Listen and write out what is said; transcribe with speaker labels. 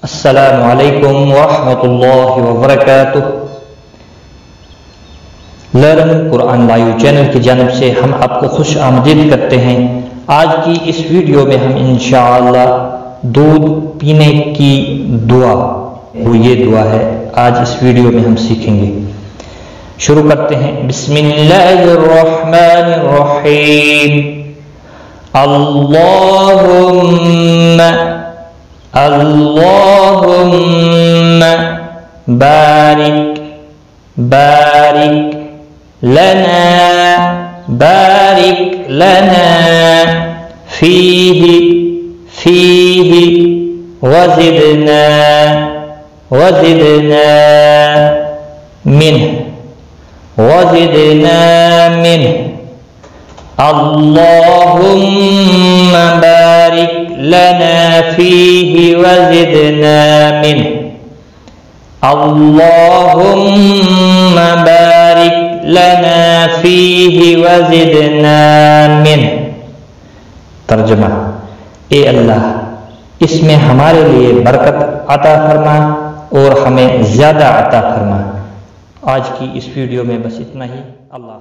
Speaker 1: अस्सलामु अलैकुम वरहमतुल्लाहि वबरकातुह। लर्न कुरान लाइव चैनल की जानिब से हम आपको खुश आमदीद करते हैं। आज की इस वीडियो में हम इंशाअल्लाह दूध पीने की दुआ, वो ये दुआ है, आज इस वीडियो में हम सीखेंगे। शुरू करते हैं। बिस्मिल्लाहिर्रहमानिर्रहीम। अल्लाहुम्मा अल्लाहुम्मा बारिक बारिक लना फीही वज़िदना मिन्ह अल्लाहुम्मा बारिक लना फीही वज़िदना मिन्ह अल्लाहुम्मा बारिक लना फीही वज़िदना मिन्ह। तर्जुमा, ए अल्लाह, इसमें हमारे लिए बरकत अता फरमा और हमें ज़्यादा अता फरमा। आज की इस वीडियो में बस इतना ही। अल्लाह।